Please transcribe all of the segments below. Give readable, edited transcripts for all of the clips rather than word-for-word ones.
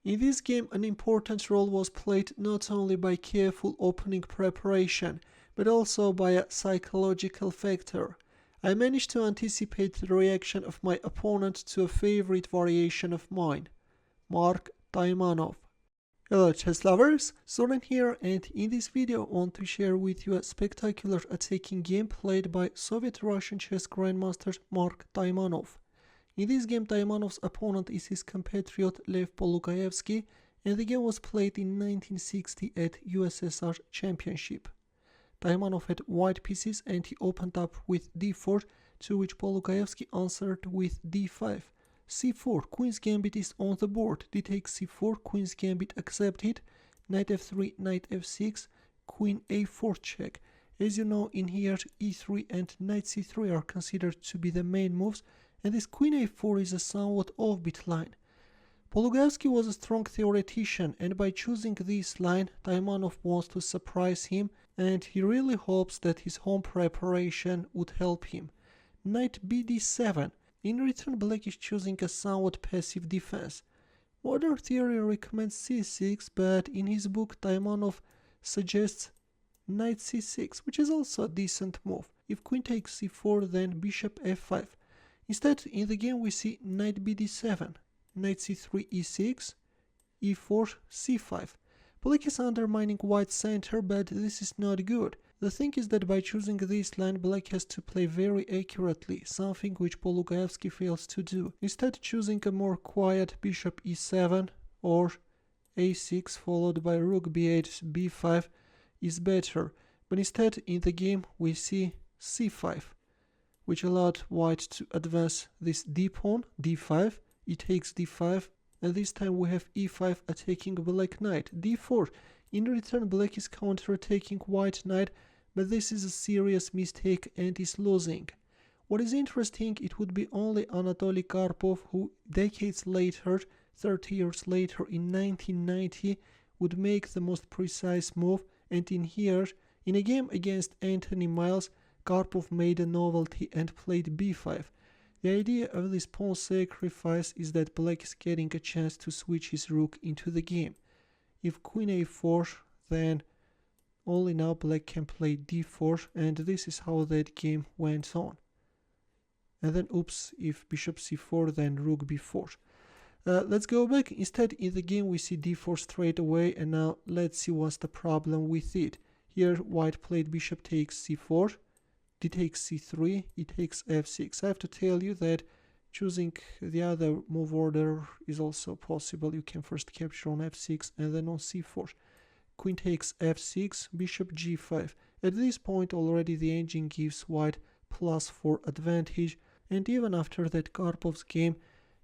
In this game, an important role was played not only by careful opening preparation, but also by a psychological factor. I managed to anticipate the reaction of my opponent to a favorite variation of mine, Mark Taimanov. Hello chess lovers, Soren here, and in this video I want to share with you a spectacular attacking game played by Soviet-Russian chess grandmaster Mark Taimanov. In this game, Taimanov's opponent is his compatriot Lev Polugaevsky, and the game was played in 1960 at USSR Championship. Taimanov had white pieces and he opened up with d4, to which Polugaevsky answered with d5. c4, Queen's Gambit is on the board, d takes c4, Queen's Gambit accepted, Knight f3, Knight f6, Queen a4 check. As you know, in here e3 and Knight c3 are considered to be the main moves, and this Queen a4 is a somewhat offbeat line. Polugaevsky was a strong theoretician, and by choosing this line, Taimanov wants to surprise him, and he really hopes that his home preparation would help him. Knight Bd7. In return, Black is choosing a somewhat passive defense. Modern theory recommends c6, but in his book Taimanov suggests Knight c6, which is also a decent move. If Queen takes c4, then Bishop f5. Instead, in the game we see Knight Bd7, Knight c3 e6, e4 c5. Black is undermining White's center, but this is not good. The thing is that by choosing this line, Black has to play very accurately, something which Polugaevsky fails to do. Instead, choosing a more quiet Bishop e7 or a6 followed by Rook b8, b5 is better. But instead, in the game we see c5, which allowed White to advance this d-pawn, d5, it takes d5, and this time we have e5 attacking Black Knight, d4. In return, Black is counter-attacking White Knight, but this is a serious mistake and is losing. What is interesting, it would be only Anatoly Karpov who decades later, 30 years later in 1990, would make the most precise move, and in here, in a game against Anthony Miles, Karpov made a novelty and played b5. The idea of this pawn sacrifice is that Black is getting a chance to switch his rook into the game. If Queen a4, then only now Black can play d4, and this is how that game went on. And then oops, if Bishop c4, then Rook b4. Let's go back. Instead, in the game we see d4 straight away, and now let's see what's the problem with it. Here White played Bishop takes c4, d takes c3, e takes f6. I have to tell you that choosing the other move order is also possible. You can first capture on f6 and then on c4. Queen takes f6, Bishop g5. At this point already the engine gives White +4 advantage, and even after that Karpov's game,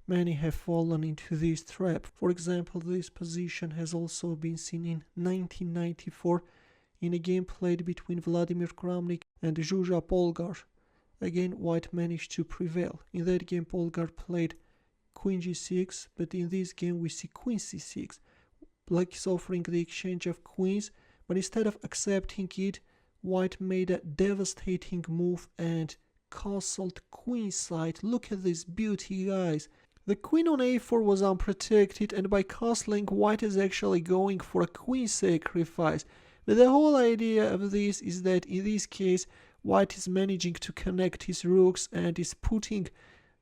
many have fallen into this trap. For example, this position has also been seen in 1994 in a game played between Vladimir Kramnik and Zhuzha Polgar. Again, White managed to prevail. In that game, Polgar played Queen g6, but in this game we see Queen c6. Black is offering the exchange of queens, but instead of accepting it, White made a devastating move and castled queenside. Look at this beauty, guys. The queen on a4 was unprotected, and by castling, White is actually going for a queen sacrifice. But the whole idea of this is that in this case, White is managing to connect his rooks and is putting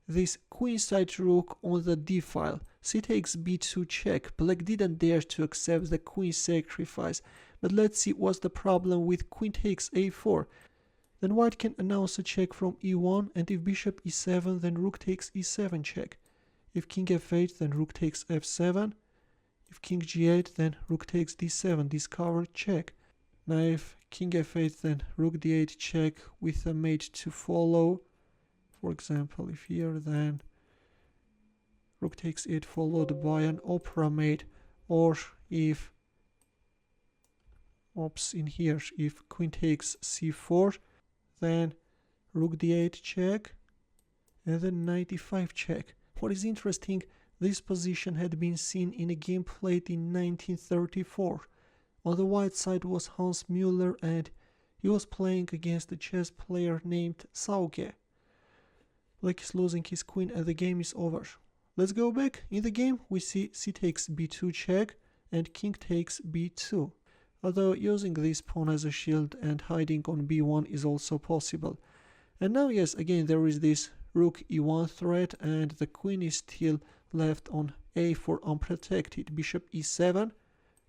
this queenside rook on the d file. C takes b2 check. Black didn't dare to accept the queen sacrifice. But let's see what's the problem with queen takes a4. Then White can announce a check from e1, and if bishop e7, then rook takes e7 check. If king f8, then rook takes f7. If king g8, then rook takes d7, discovered check. Now if king f8, then rook d8 check with a mate to follow. For example, if here, then rook takes 8 followed by an opera mate, or if in here, if queen takes c4, then rook d8 check, and then knight e5 check. What is interesting, this position had been seen in a game played in 1934. On the white side was Hans Müller, and he was playing against a chess player named Sauge. Black is losing his queen and the game is over. Let's go back. In the game, we see c takes b2 check and king takes b2. Although using this pawn as a shield and hiding on b1 is also possible. And now, yes, again, there is this rook e1 threat, and the queen is still left on a4 unprotected. Bishop e7,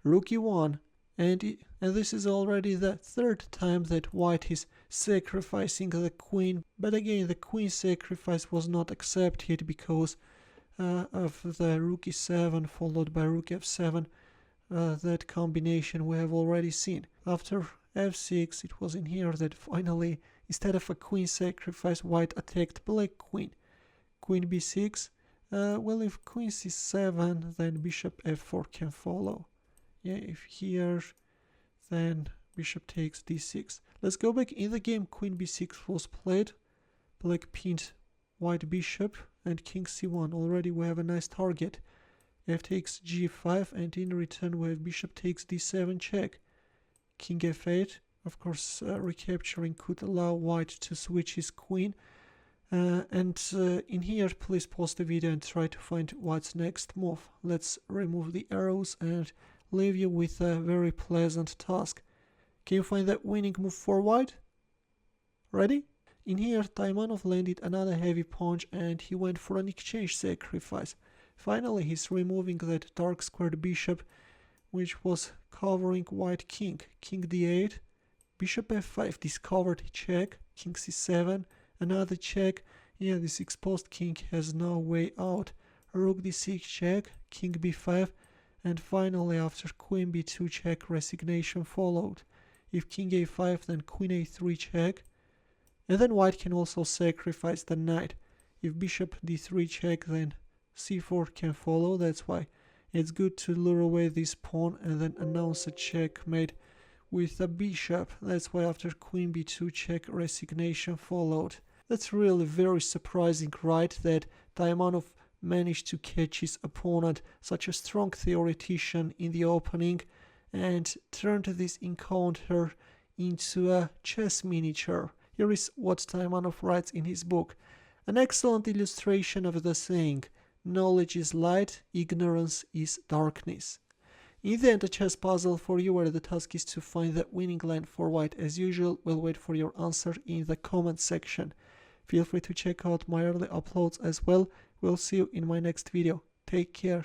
rook e1, and this is already the third time that white is sacrificing the queen. But again, the queen sacrifice was not accepted because of the rook e7 followed by rook f7. That combination we have already seen. After f6, it was in here that finally, instead of a queen sacrifice, white attacked black queen. Queen b6. Well, if queen c7, then bishop f4 can follow. Yeah, if here, then bishop takes d6. Let's go back in the game. Queen b6 was played. Black pinned white bishop and king c1. Already we have a nice target. F takes g5, and in return we have bishop takes d7 check. King f8. Of course, recapturing could allow white to switch his queen. In here, please pause the video and try to find white's next move. Let's remove the arrows and leave you with a very pleasant task. Can you find that winning move for white? Ready? In here, Taimanov landed another heavy punch and he went for an exchange sacrifice. Finally, he's removing that dark squared bishop, which was covering white king. King d8, bishop f5, discovered check, king c7, another check. Yeah, this exposed king has no way out. Rook d6 check, king b5, and finally after queen b2 check, resignation followed. If king a5, then queen a3 check, and then white can also sacrifice the knight. If bishop d3 check, then c4 can follow. That's why it's good to lure away this pawn and then announce a checkmate with a bishop. That's why after queen b2 check, resignation followed. That's really very surprising, right? That Taimanov managed to catch his opponent, such a strong theoretician, in the opening and turned this encounter into a chess miniature. Here is what Taimanov writes in his book. An excellent illustration of the saying, knowledge is light, ignorance is darkness. In the end, a chess puzzle for you where the task is to find the winning line for white. As usual, we'll wait for your answer in the comment section. Feel free to check out my early uploads as well. We'll see you in my next video. Take care.